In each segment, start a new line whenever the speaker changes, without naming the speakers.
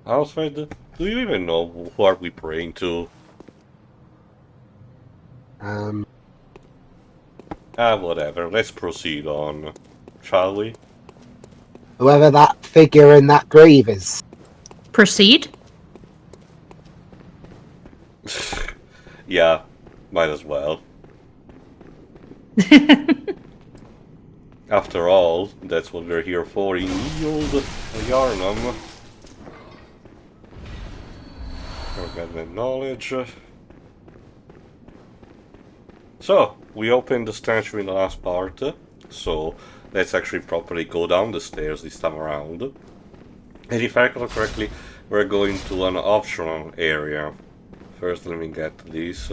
Alfred, do you even know who are we praying to?
Um,
Whatever, let's proceed on, shall we?
Whoever that figure in that grave is.
Proceed.
Yeah, might as well. After all, that's what we're here for in the old Yarnum. Permanent knowledge. So, we opened the statue in the last part, so let's actually properly go down the stairs this time around. And if I recall correctly, we're going to an optional area. First, let me get these.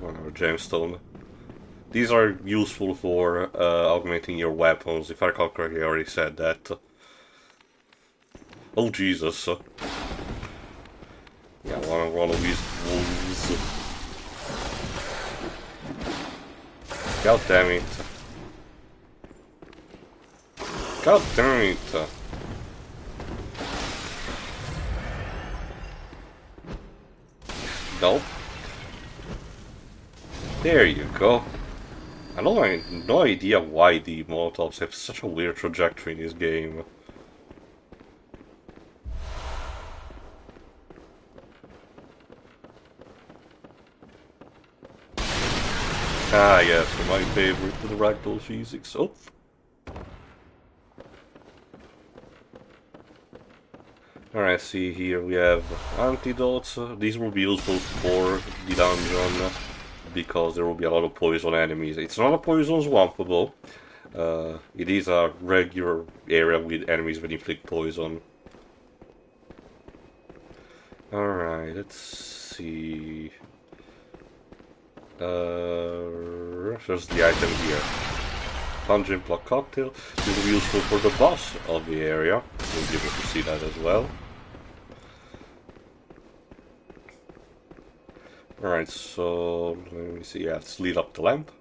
Gemstone. These are useful for augmenting your weapons. If I recall correctly, I already said that. Oh Jesus. Yeah, one of these wolves. God damn it. God damn it. Nope. There you go. I have no idea why the Molotovs have such a weird trajectory in this game. Ah yes, my favorite, the ragdoll physics. Oh! Alright, see here we have antidotes. These will be useful for the dungeon because there will be a lot of poison enemies. It's not a poison swampable. It is a regular area with enemies that inflict poison. Alright, let's see. There's the item here. Pungent block cocktail. This will be useful for the boss of the area. We'll be able to see that as well. Alright, so let me see. Yeah, let's lead up the lamp.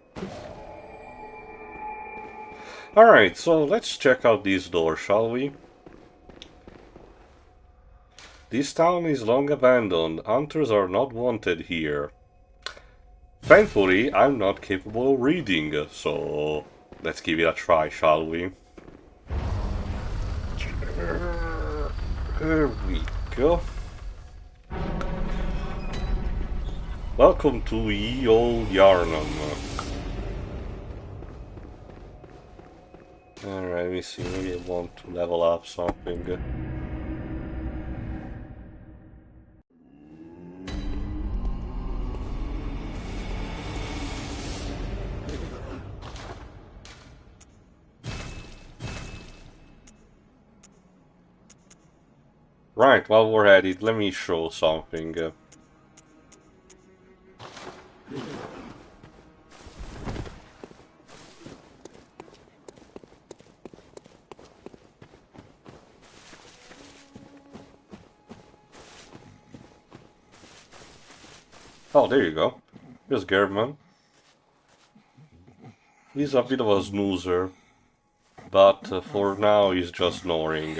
Alright, so let's check out this door, shall we? This town is long abandoned. Hunters are not wanted here. Thankfully, I'm not capable of reading, so let's give it a try, shall we? There we go. Welcome to ye old Yarnum. Alright, let me see, maybe I want to level up something. Right, while we're at it, let me show something. Oh, there you go. Here's Gerbman. He's a bit of a snoozer, but for now he's just snoring.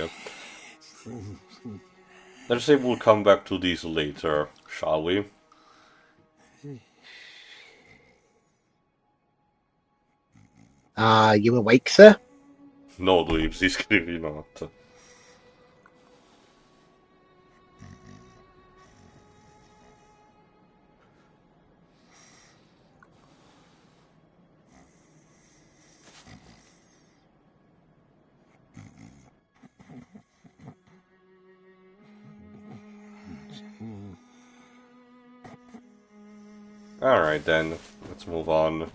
Let's say we'll come back to these later, shall we?
Are you awake, sir?
No, Dweebs, he's clearly not. Alright then, let's move on.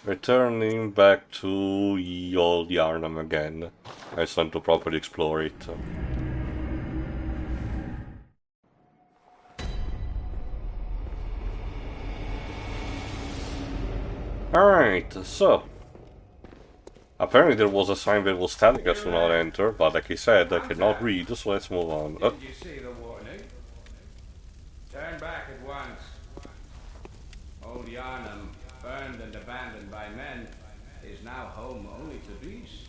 Returning back to ye old Yarnum again. It's time to properly explore it. Alright, so. Apparently there was a sign that was telling us to not enter, but like I said, I cannot read, so let's move on.
Didn't you see the warning? Turn back at once. Old Yarnum
burned and abandoned by men, is now home only to beasts.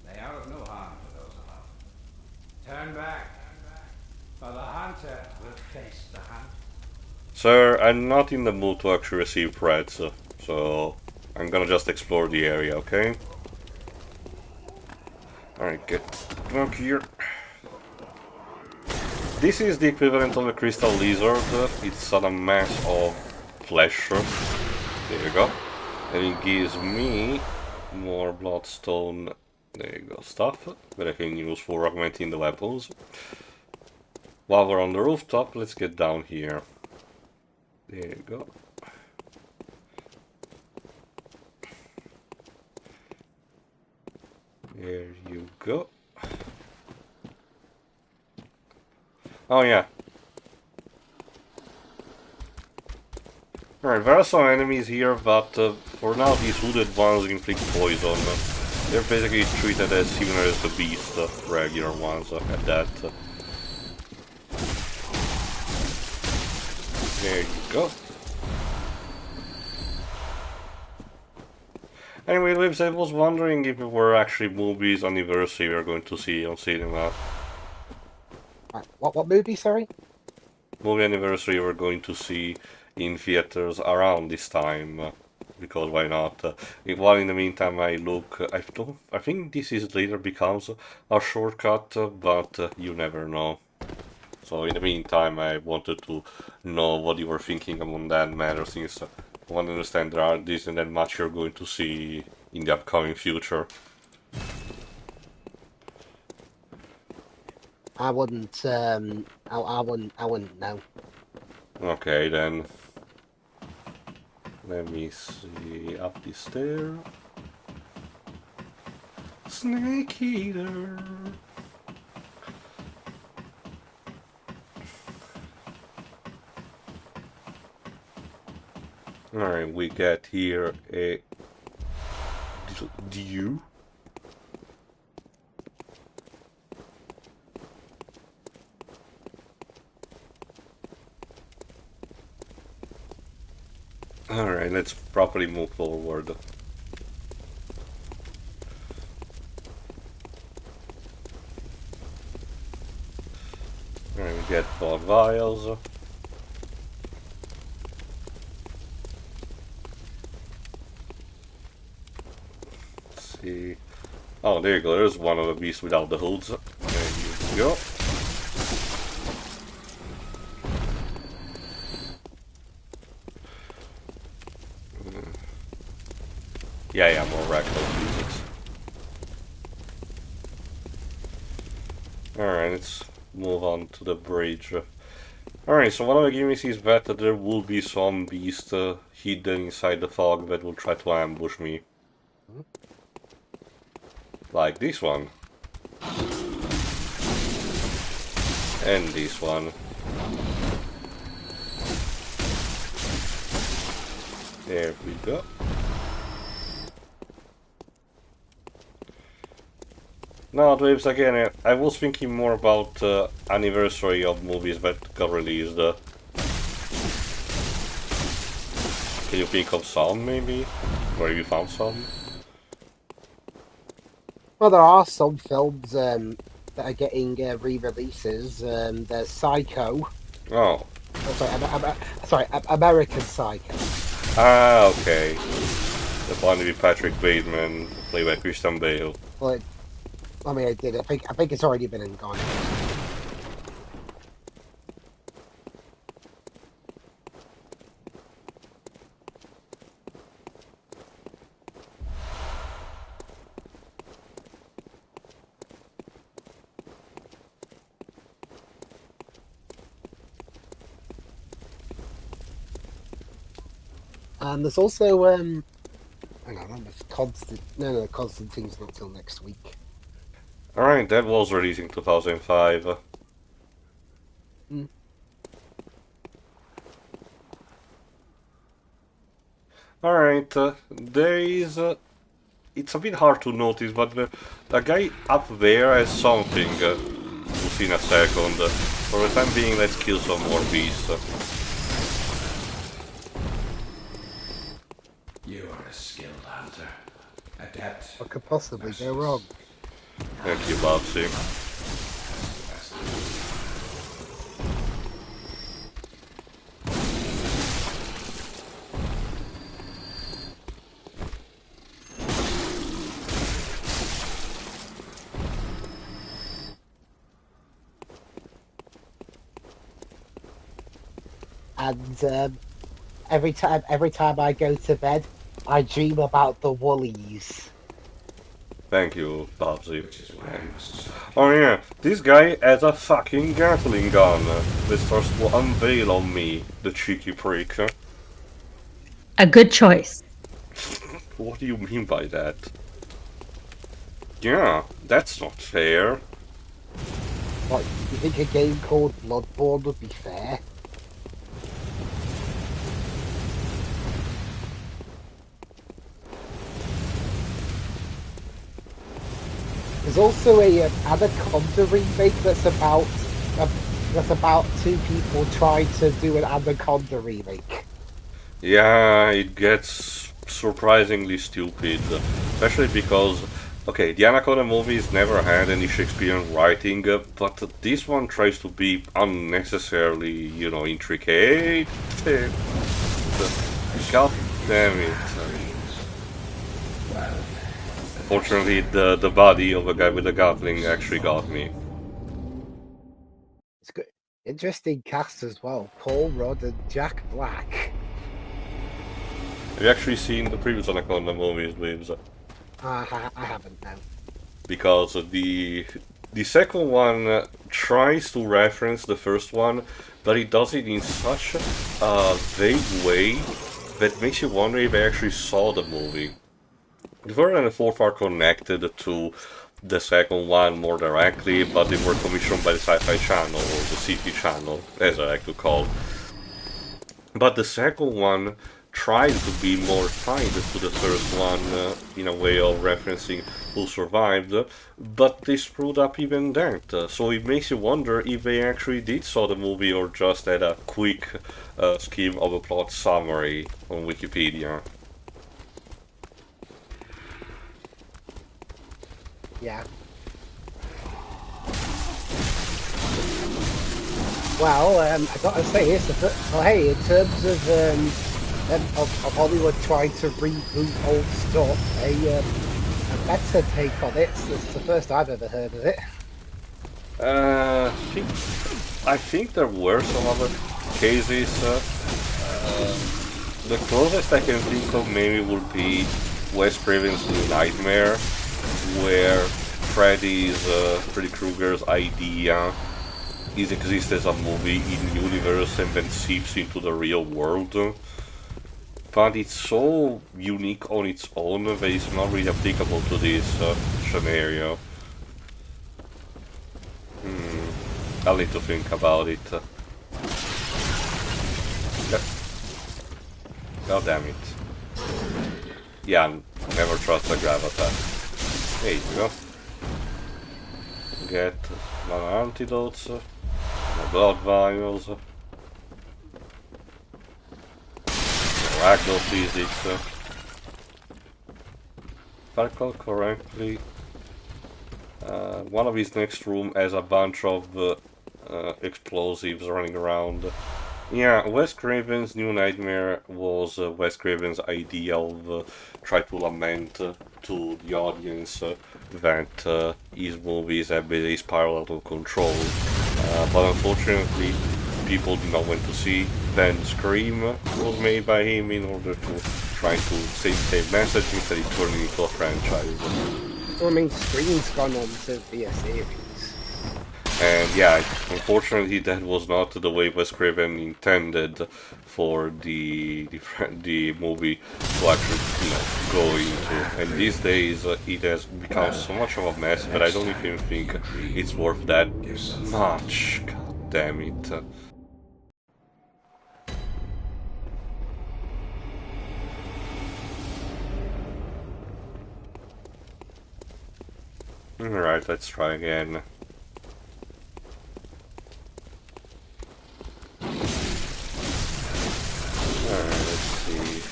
They are of no harm to those above. Turn back, or the hunter will face the hunt.
Sir, I'm not in the mood to actually receive threats, so I'm gonna just explore the area, okay? Alright, get back here. This is the equivalent of a crystal lizard. It's a mass of flesh. There you go. And it gives me more bloodstone, there you go, stuff that I can use for augmenting the weapons. While we're on the rooftop, let's get down here. There you go. There you go. Oh yeah. Alright, there are some enemies here, but for now these hooded ones inflict poison. They're basically treated as similar as the beast, regular ones at that. There you go. Anyway, Libs, I was wondering if it were actually movies anniversary we are going to see on cinema.
What movie, sorry?
Movie anniversary we're going to see in theaters around this time. Because why not? While in the meantime I look, I think this is later becomes a shortcut, but you never know. So in the meantime I wanted to know what you were thinking on that matter, since I want to understand there isn't that much you're going to see in the upcoming future.
I wouldn't know.
Okay then. Let me see, up the stair. Snake eater. Alright, we get here a Djura. Alright, let's properly move forward. Alright, we get blood vials. Let's see. Oh, there you go, there's one of the beasts without the hoods. There you go. Yeah, more ragdoll physics. Alright, let's move on to the bridge. Alright, so one of the gimmicks is that there will be some beast hidden inside the fog that will try to ambush me. Like this one. And this one. There we go. No, Dwaves, again, I was thinking more about anniversary of movies that got released. Can you think of some, maybe? Or you found some?
Well, there are some films that are getting re-releases. There's Psycho.
Oh.
Sorry, American Psycho.
Ah, okay. The one with Patrick Bateman, played by Christian Bale.
Well, I mean, I think it's already been gone. And there's also hang on, Constantine's not till next week.
Alright, that was released in 2005. Alright, there is... it's a bit hard to notice, but the guy up there has something. We'll see in a second. For the time being, let's kill some more beasts.
You are a skilled hunter. Adept.
What could possibly go wrong?
Thank you, Babsy.
And every time I go to bed, I dream about the woolies.
Thank you, Babsy.
Which is why I must.
Oh yeah, this guy has a fucking Gatling gun that starts to unveil on me, the cheeky prick.
A good choice.
What do you mean by that? Yeah, that's not fair.
What, you think a game called Bloodborne would be fair? There's also a Anaconda remake that's about two people trying to do an Anaconda remake.
Yeah, it gets surprisingly stupid, especially because, okay, the Anaconda movies never had any Shakespearean writing, but this one tries to be unnecessarily, you know, intricate. God damn it. Fortunately, the body of a guy with a Gatling actually got me.
It's good. Interesting cast as well. Paul Rudd and Jack Black.
Have you actually seen the previous Anaconda movies, Waves?
I haven't now.
Because the second one tries to reference the first one, but it does it in such a vague way that makes you wonder if I actually saw the movie. The third and the fourth are connected to the second one more directly, but they were commissioned by the Sci-Fi Channel, or the Sci-Fi Channel, as I like to call. But the second one tried to be more tied to the first one in a way of referencing who survived, but they screwed up even that. So it makes you wonder if they actually did saw the movie or just had a quick scheme of a plot summary on Wikipedia.
Yeah. Well, I gotta say, hey, in terms of Hollywood trying to reboot old stuff, a better take on it. It's the first I've ever heard of it.
I think there were some other cases. The closest I can think of maybe would be Wes Craven's New Nightmare, where Freddy Krueger's idea exists as a movie in universe and then seeps into the real world. But it's so unique on its own that it's not really applicable to this scenario. I'll need to think about it. God damn it. Yeah, never trust a grab attack. There you go. Get mana antidotes, blood vials, ragdoll physics. If I recall correctly, one of his next room has a bunch of explosives running around. Yeah, Wes Craven's New Nightmare was Wes Craven's idea of try to lament to the audience that his movies have basically spiraled out of control. But unfortunately, people did not want to see. Then Scream was made by him in order to try to say the same message instead of turning it into a franchise.
Well, I mean, Scream's gone on to be a series.
And yeah, unfortunately that was not the way Wes Craven intended for the movie to actually, go into. And these days it has become so much of a mess that I don't even think it's worth that much. God damn it. Alright, let's try again. Alright, let's see.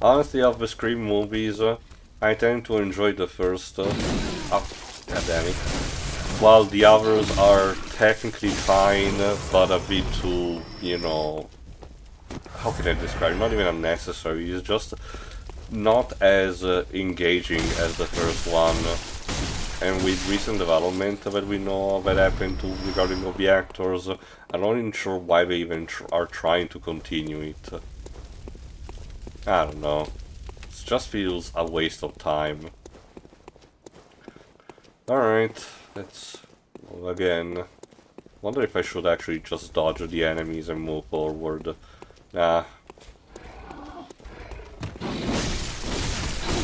Honestly, of the Scream movies, I tend to enjoy the first. Oh, goddammit. While the others are technically fine, but a bit too, you know, how can I describe it? Not even unnecessary. It's just not as engaging as the first one. And with recent development that we know that happened to regarding of the actors, I'm not even sure why they even are trying to continue it. I don't know. It just feels a waste of time. Alright, let's go again. Wonder if I should actually just dodge the enemies and move forward. Nah.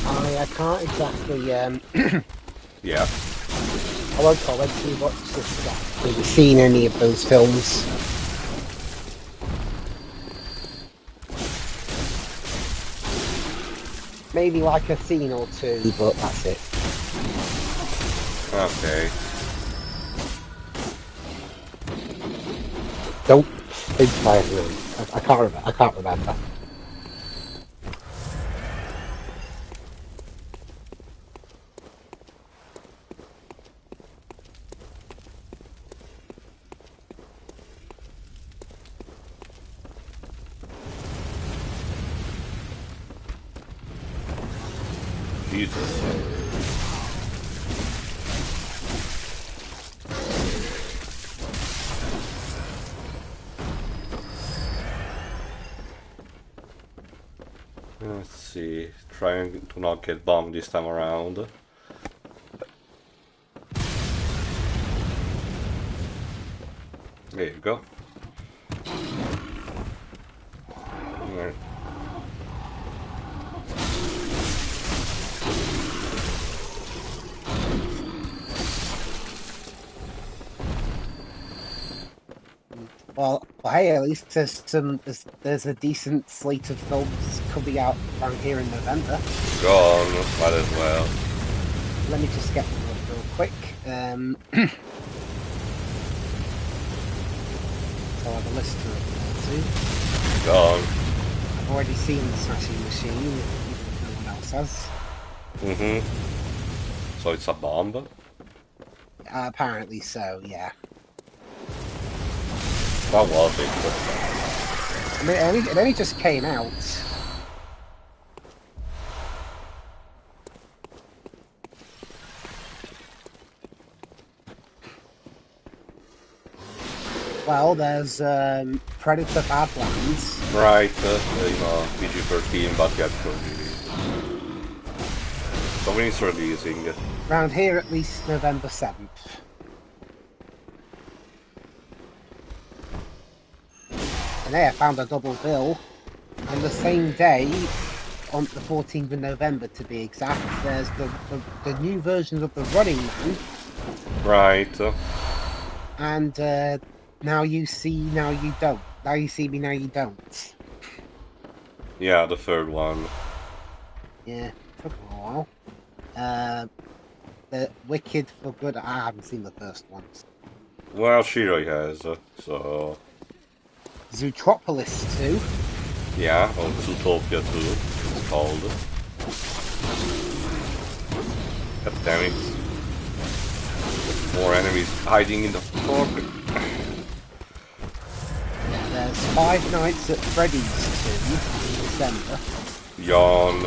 I can't exactly,
Yeah.
I won't comment too much if I've really seen any of those films. Maybe like a scene or two, but that's it.
Okay.
Don't think I really. I can't remember. I can't remember.
Jesus. Let's see. Trying to not get bombed this time around. There you go. Alright.
Well, hey, at least there's a decent slate of films coming out around here in November.
Go on, might as well.
Let me just get them up real quick. So I have a list to refer to.
Go on.
I've already seen the Smashing Machine, if no one else has.
So it's a bomb?
Apparently so, yeah.
What was it?
I mean, it only just came out. Well, there's Predator Badlands.
Right, you know, PG-13, but yet release. So when it's releasing?
Around here at least November 7th. And there I found a double bill. On the same day, on the 14th of November to be exact, there's the new version of The Running Man.
Right.
And Now You See, Now You Don't. Now You See Me, Now You Don't.
Yeah, the third one.
Yeah, took a while. The Wicked for Good. I haven't seen the first ones.
Well, Shiroi has, so...
Zootropolis 2.
Yeah, or Zootopia 2, it's called. God damn it. More enemies hiding in the fog.
Yeah, there's Five Nights at Freddy's 2 in December.
Yawn.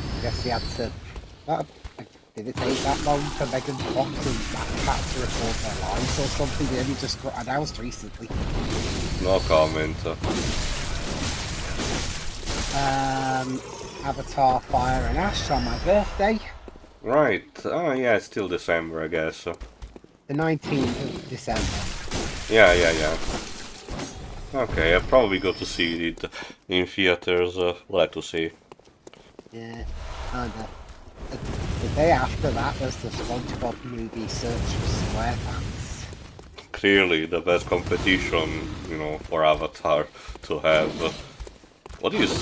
I guess we had to... did it take that long for Megan Fox and Matt Cat to record their lives or something? They only just got announced recently.
No comment.
Avatar Fire and Ash on my birthday.
Right. Oh, yeah, it's still December, I guess.
The 19th of December.
Yeah. Okay, I'll probably go to see it in theaters. We'll have to see.
Yeah. And the day after that was the SpongeBob movie Search for SquarePants.
Clearly the best competition, you know, for Avatar to have. What is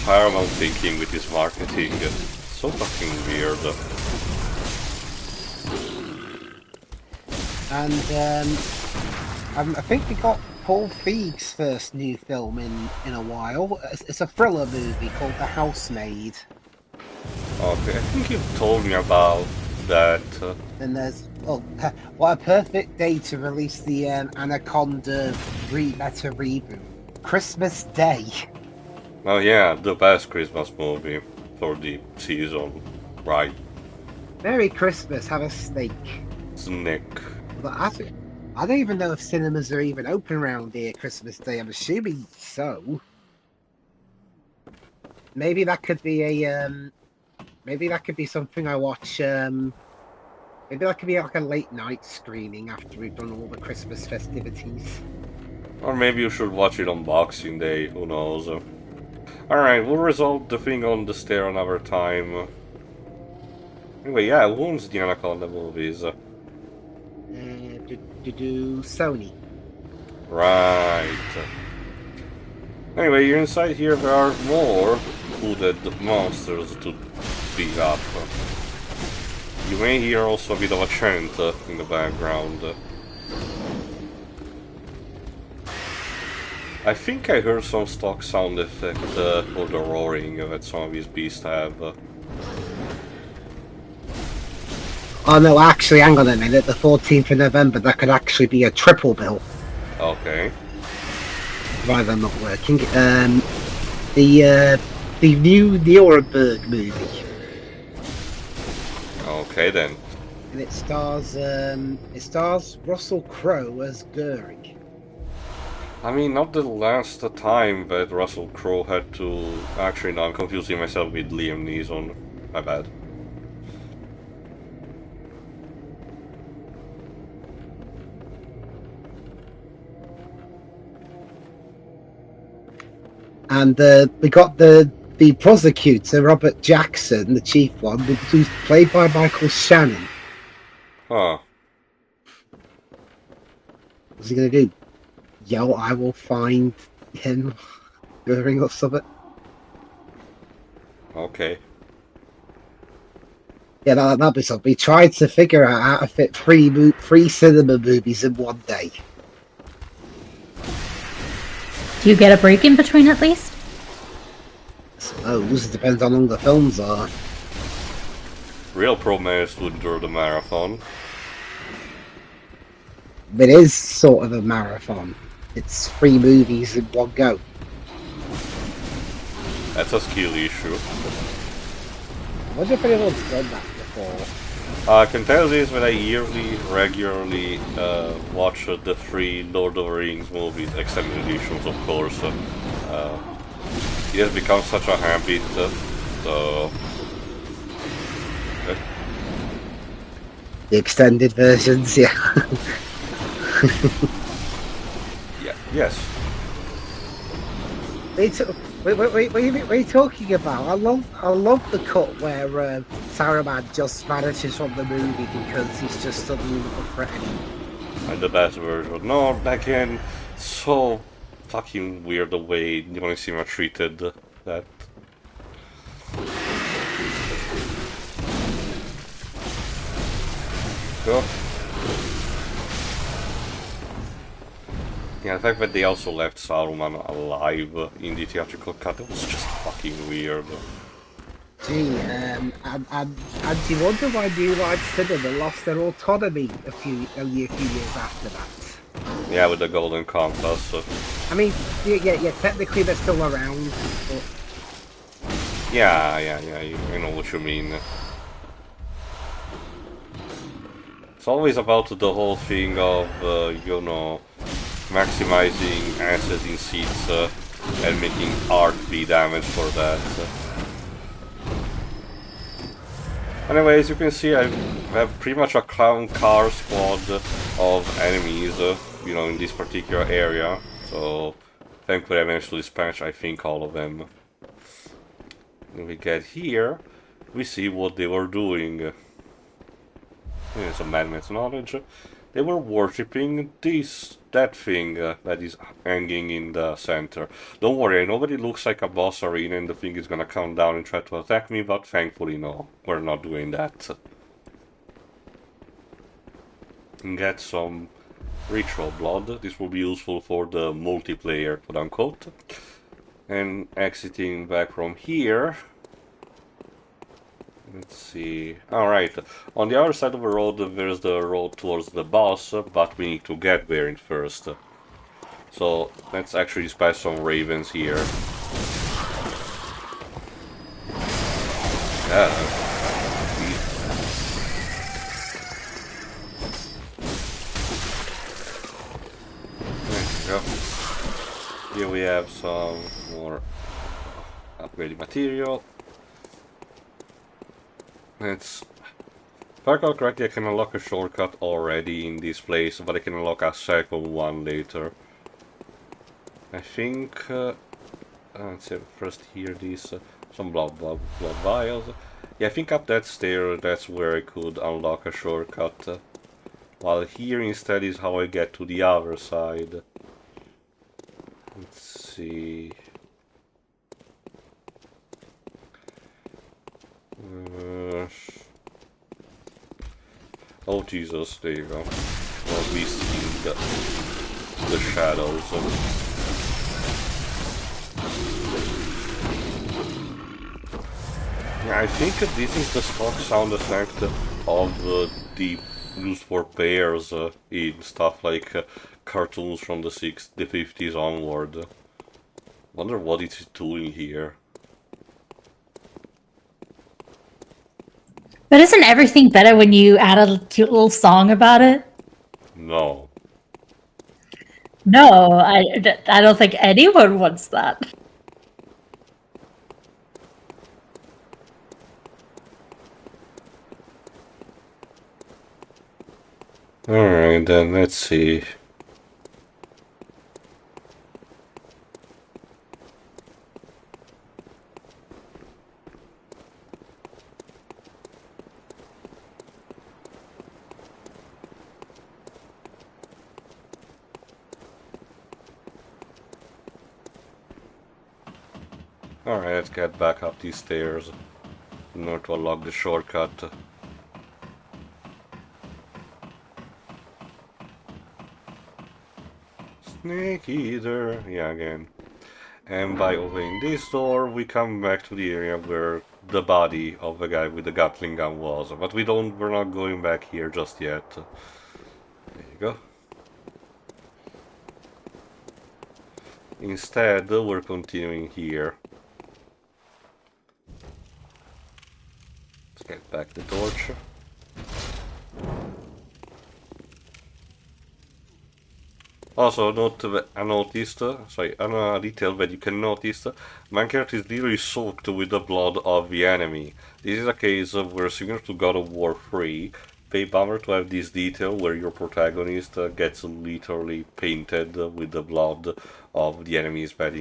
Paramount thinking with this marketing? So fucking weird.
And I think we got Paul Feig's first new film in a while. It's a thriller movie called The Housemaid.
Okay, I think you told me about that.
And there's what a perfect day to release the Anaconda meta reboot. Christmas Day.
Oh yeah, the best Christmas movie for the season, right?
Merry Christmas, have a steak.
Snake.
But I don't even know if cinemas are even open around here Christmas Day. I'm assuming so. Maybe that could be a maybe that could be something I watch. Maybe that could be like a late night screening after we've done all the Christmas festivities.
Or maybe you should watch it on Boxing Day, who knows. Alright, we'll resolve the thing on the stair another time. Anyway, yeah, who owns the Anaconda movies?
Sony.
Right. Anyway, inside here there are more hooded monsters to beat up. You may hear also a bit of a chant in the background. I think I heard some stock sound effect for the roaring that some of these beasts have.
Oh no, actually, hang on a minute. The 14th of November, that could actually be a triple bill.
Okay.
Rather than not working. The new Nuremberg movie.
Okay then.
And it stars Russell Crowe as Goering.
I mean, not the last time that Russell Crowe had to... Actually, no, I'm confusing myself with Liam Neeson. My bad.
And we got the prosecutor, Robert Jackson, the chief one, who's played by Michael Shannon.
Huh.
What's he gonna do? Yell, I will find him, Goering or something?
Okay.
Yeah, that'd be something. We tried to figure out how to fit three cinema movies in one day.
Do you get a break in between at least?
I suppose it depends on how long the films are.
Real problem is to endure the marathon.
It is sort of a marathon. It's 3 movies in one go.
That's a skill issue.
I wonder if anyone's done that before.
I can tell this that I regularly watch the 3 Lord of the Rings movies, extended editions of course. It has become such a habit, so...
The extended versions, yeah.
Yeah, yes.
What are you talking about? I love the cut where Saruman just vanishes from the movie because he's just suddenly not threatening.
And the best version. No, again, so fucking weird the way Onishima treated that. Go. Yeah, the fact that they also left Saruman alive in the theatrical cut, it was just fucking weird.
Gee, and you wonder why New Line Cinema lost their autonomy only a few years after that.
Yeah, with the Golden Compass.
I mean, yeah, technically they're still around, but...
Yeah, I know what you mean. It's always about the whole thing of, you know, maximizing assets in seats and making art be damaged for that. Anyway, as you can see, I have pretty much a clown car squad of enemies, you know, in this particular area. So, thankfully I managed to dispatch, I think, all of them. When we get here, we see what they were doing. Some man-made knowledge. They were worshipping that thing that is hanging in the center. Don't worry, I know that it looks like a boss arena and the thing is gonna come down and try to attack me, but thankfully no, we're not doing that. And get some ritual blood. This will be useful for the multiplayer, quote unquote. And exiting back from here. Let's see. Alright, on the other side of the road there's the road towards the boss, but we need to get there first. So let's actually spy some ravens here. Yeah. There we go. Here we have some more upgraded material. If I recall correctly, I can unlock a shortcut already in this place, but I can unlock a second one later. I think... let's see, first here these... some blood vials. Yeah, I think up that stair, that's where I could unlock a shortcut. While here instead is how I get to the other side. Let's see... oh Jesus, there you go. Well, we see the shadows. Yeah, I think this is the stock sound effect of the used for bears in stuff like cartoons from the 50s onward. Wonder what it's doing here.
But isn't everything better when you add a cute little song about it?
No.
No, I don't think anyone wants that.
Alright then, let's see. Alright, let's get back up these stairs in order to unlock the shortcut. Snake Eater! Yeah, again. And by opening this door, we come back to the area where the body of the guy with the Gatling gun was. But we're not going back here just yet. There you go. Instead, we're continuing here. Let's get back the torch. Also, a detail that you can notice, my character is literally soaked with the blood of the enemy. This is a case where, similar to God of War 3, they bummer to have this detail where your protagonist gets literally painted with the blood of the enemies that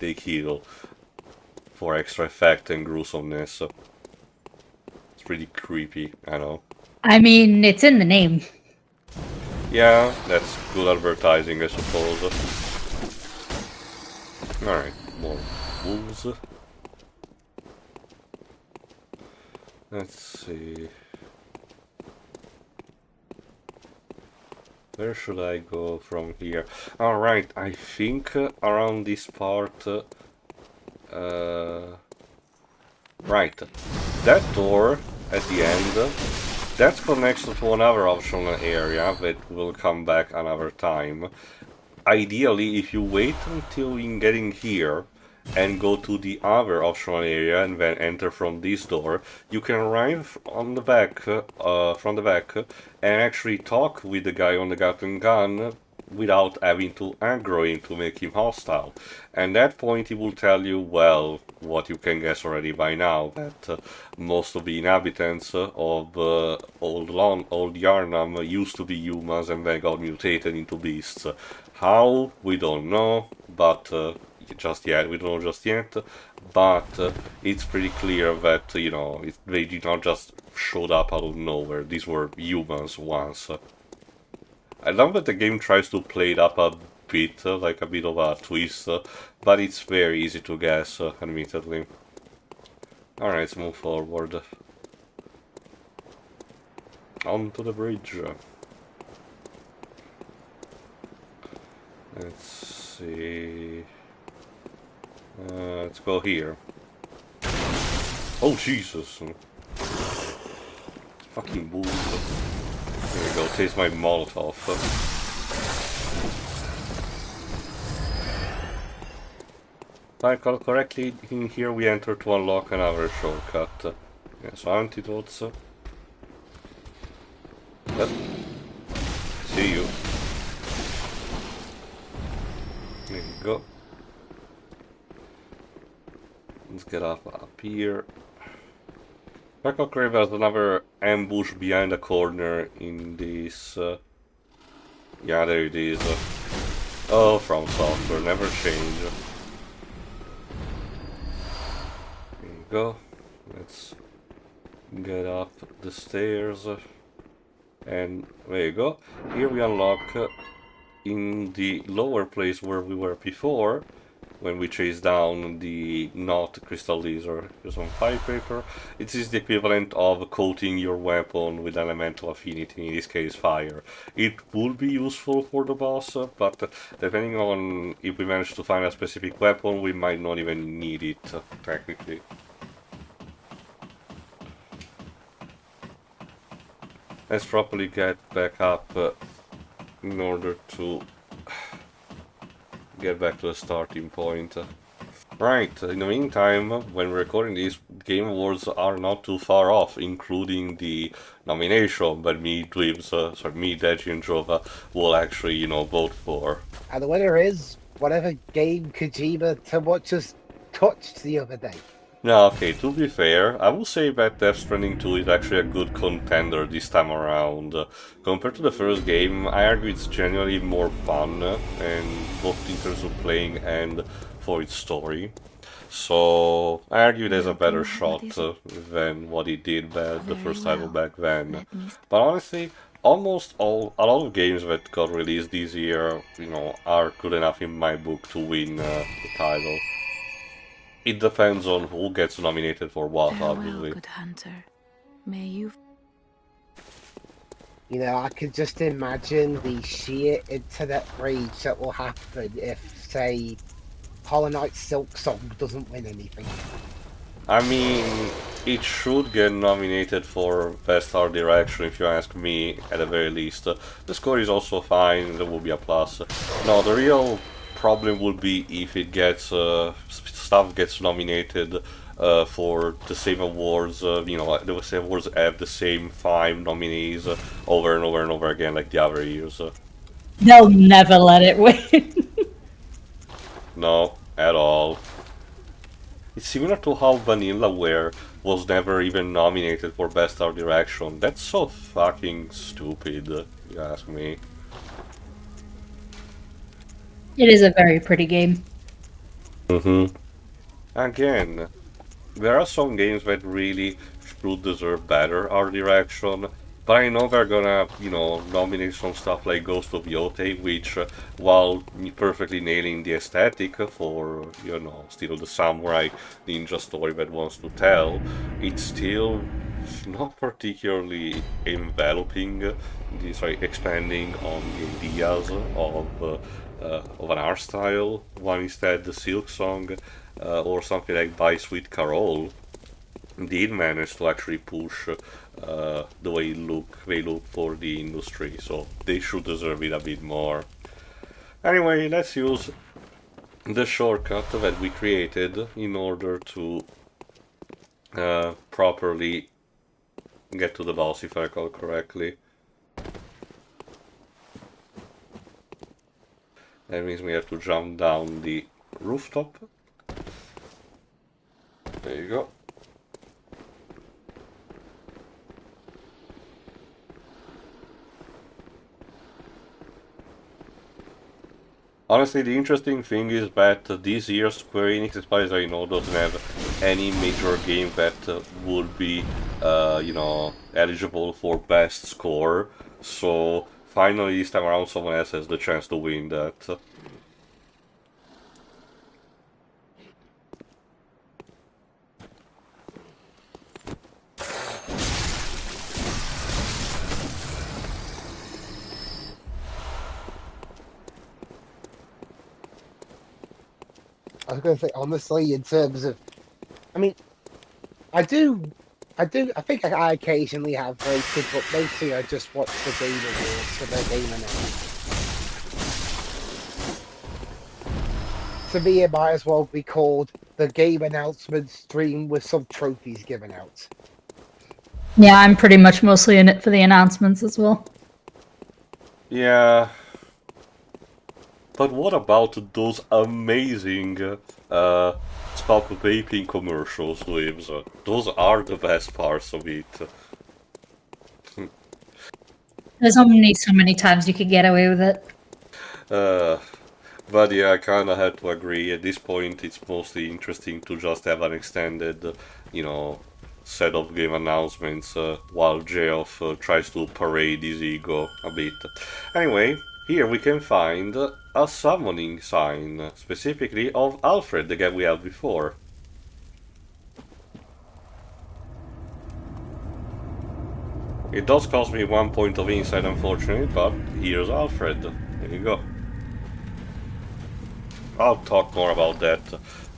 they kill, for extra effect and gruesomeness. It's pretty creepy, I know.
I mean, it's in the name.
Yeah, that's good advertising, I suppose. Alright, more wolves. Let's see... where should I go from here? Alright, I think around this part... right, that door at the end... that's connected to another optional area that will come back another time. Ideally, if you wait until in getting here and go to the other optional area and then enter from this door, you can arrive on the back, from the back, and actually talk with the guy on the Gatling gun without having to aggro him to make him hostile. And at that point he will tell you, well, what you can guess already by now, that most of the inhabitants of Old Yarnam used to be humans and then got mutated into beasts. How? We don't know, but we don't know just yet, but it's pretty clear that, you know, they did not just showed up out of nowhere. These were humans once. I love that the game tries to play it up a bit, like a bit of a twist, but it's very easy to guess, admittedly. Alright, let's move forward. Onto the bridge. Let's see. Let's go here. Oh Jesus! Fucking bulls. There we go. Taste my Molotov. If I recall correctly, in here we enter to unlock another shortcut. Yeah, so antidotes. Yep. See you. There you go. Let's get up here. Recall correctly, there's another ambush behind a corner in this. Yeah, there it is. Oh, From Software, never change. There you go. Let's get up the stairs. And there you go. Here we unlock in the lower place where we were before, when we chase down the not crystal laser. Here's some fire paper. It is the equivalent of coating your weapon with elemental affinity, in this case fire. It would be useful for the boss, but depending on if we manage to find a specific weapon, we might not even need it, technically. Let's properly get back up in order to get back to the starting point. Right, in the meantime, when we're recording these, Game Awards are not too far off, including the nomination, but me, Deji and Jova will actually, vote for.
And the winner is whatever game Kojima just touched the other day.
Now, okay, to be fair, I will say that Death Stranding 2 is actually a good contender this time around. Compared to the first game, I argue it's genuinely more fun, and both in terms of playing and for its story. So, I argue there's a better shot than what it did the first title back then. But honestly, a lot of games that got released this year, are good enough in my book to win the title. It depends on who gets nominated for what, obviously.
Good hunter. May you...
I could just imagine the sheer internet rage that will happen if, say, Hollow Knight's Silk Song doesn't win anything.
I mean, it should get nominated for Best Art Direction, if you ask me, at the very least. The score is also fine, there will be a plus. No, the real problem would be if it gets stuff gets nominated for the same awards. The same awards have the same 5 nominees over and over and over again, like the other years.
They'll never let it win.
No, at all. It's similar to how Vanillaware was never even nominated for Best Art Direction. That's so fucking stupid, if you ask me.
It is a very pretty game.
Again, there are some games that really should deserve better art direction, but I know they're gonna, nominate some stuff like Ghost of Yote, which, while perfectly nailing the aesthetic for, still the samurai ninja story that wants to tell, it's still not particularly enveloping, expanding on the ideas of an art style. One instead, the Silk Song, or something like By Sweet Carol, did manage to actually push the way they look for the industry, so they should deserve it a bit more. Anyway, let's use the shortcut that we created in order to properly get to the boss, if I recall correctly. That means we have to jump down the rooftop. There you go. Honestly, the interesting thing is that this year Square Enix, as far as I know, doesn't have any major game that would be, eligible for best score. So finally, this time around, someone else has the chance to win that.
was going to say, honestly, in terms of, I mean, I think I occasionally have voted, but mostly I just watch the Game Awards for their game announcements. To me, it might as well be called the game announcement stream with some trophies given out.
Yeah, I'm pretty much mostly in it for the announcements as well.
Yeah. But what about those amazing stop vaping commercials, Lives? Those are the best parts of it.
There's only so many times you could get away with it.
But yeah, I kinda had to agree. At this point, it's mostly interesting to just have an extended, set of game announcements while Geoff tries to parade his ego a bit. Anyway, here we can find a summoning sign, specifically of Alfred, the guy we had before. It does cost me 1 point of insight, unfortunately, but here's Alfred. There you go. I'll talk more about that,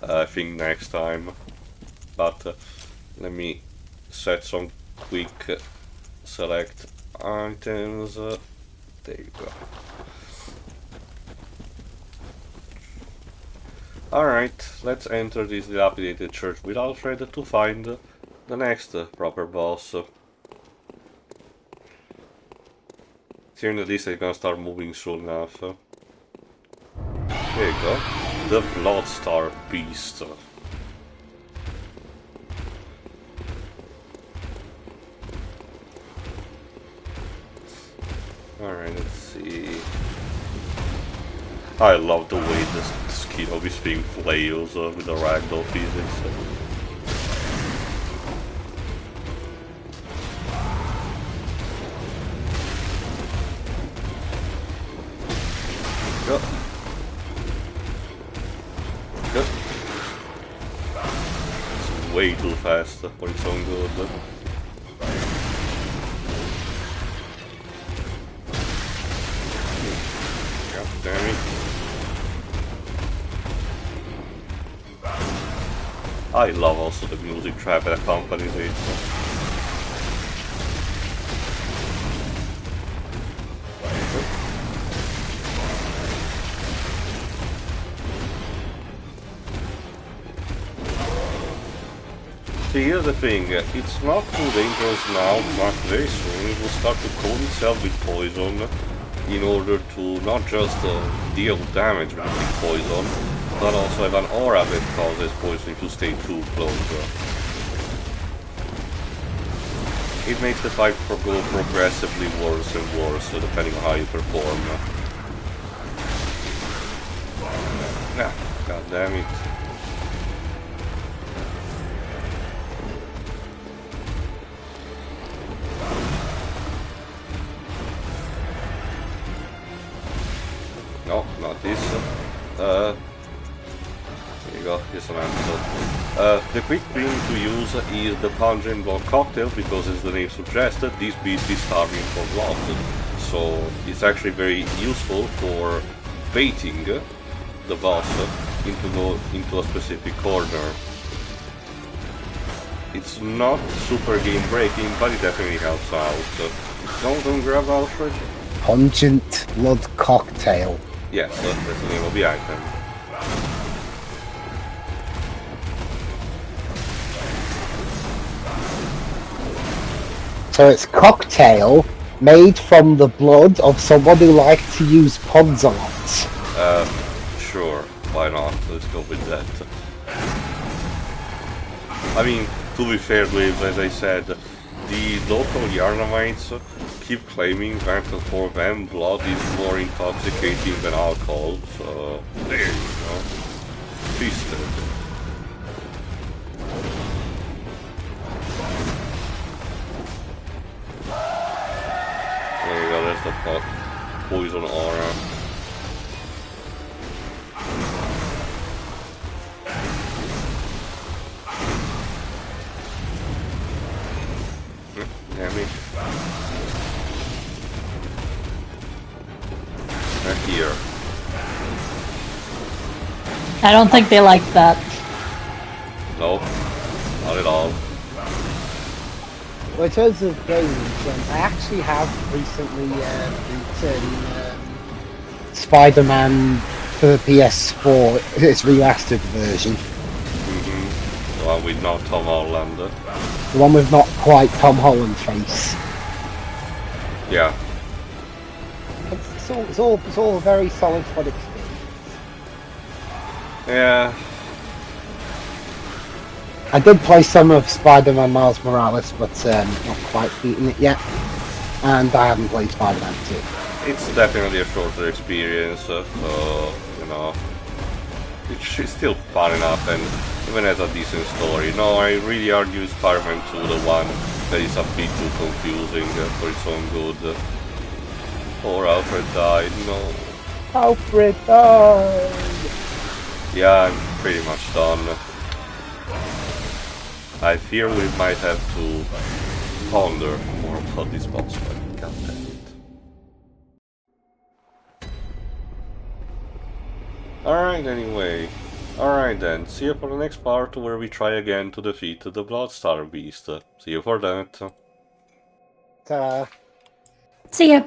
I think, next time. But let me set some quick select items. There you go. Alright, let's enter this dilapidated church with Alfred to find the next proper boss. Here in the list, I'm gonna start moving soon enough. There you go. The Bloodstar Beast. Alright, let's see. I love the way the skin of this thing flails with the ragdoll physics. Go. Go. It's way too fast for its own good. God damn it. I love also the music track that accompanies it. See, here's the thing, it's not too dangerous now, but very soon it will start to coat itself with poison in order to not just deal damage with the poison, but also have an aura that causes poison if you stay too close. It makes the fight go progressively worse and worse depending on how you perform. Ah, god damn it. No, not this. Here you go, here's an antidote. The quick thing to use is the pungent blood cocktail, because as the name suggested, this beast is starving for blood. So it's actually very useful for baiting the boss into a specific corner. It's not super game breaking, but it definitely helps out. Don't grab Alfred.
Pungent blood cocktail.
Yes, that's the name of the item.
So it's cocktail made from the blood of someone who liked to use pods a lot.
Sure, why not? Let's go with that. I mean, to be fair, Waves, as I said, the local Yarnamites keep claiming that for them blood is more intoxicating than alcohol, so there you go. Twisted. There you go, that's the poison aura. Damn it. Here.
I don't think they like that.
Nope, not at all.
Well, in terms of games, I actually have recently beaten Spider-Man for the PS4, its remastered version.
The one with no Tom Holland.
The one with not quite Tom Holland face.
Yeah.
It's all a very solid fun experience.
Yeah.
I did play some of Spider-Man Miles Morales, but not quite beaten it yet. And I haven't played Spider-Man 2.
It's definitely a shorter experience, so, you know, it's still fun enough and even has a decent story. No, I really argue Spider-Man 2 the one that is a bit too confusing for its own good. Poor Alfred died, no.
Alfred died!
Yeah, I'm pretty much done. I fear we might have to ponder more about this boss fight. God damn it. Alright, anyway. Alright then, see you for the next part where we try again to defeat the Bloodstar Beast. See you for that.
Ta-da.
See ya.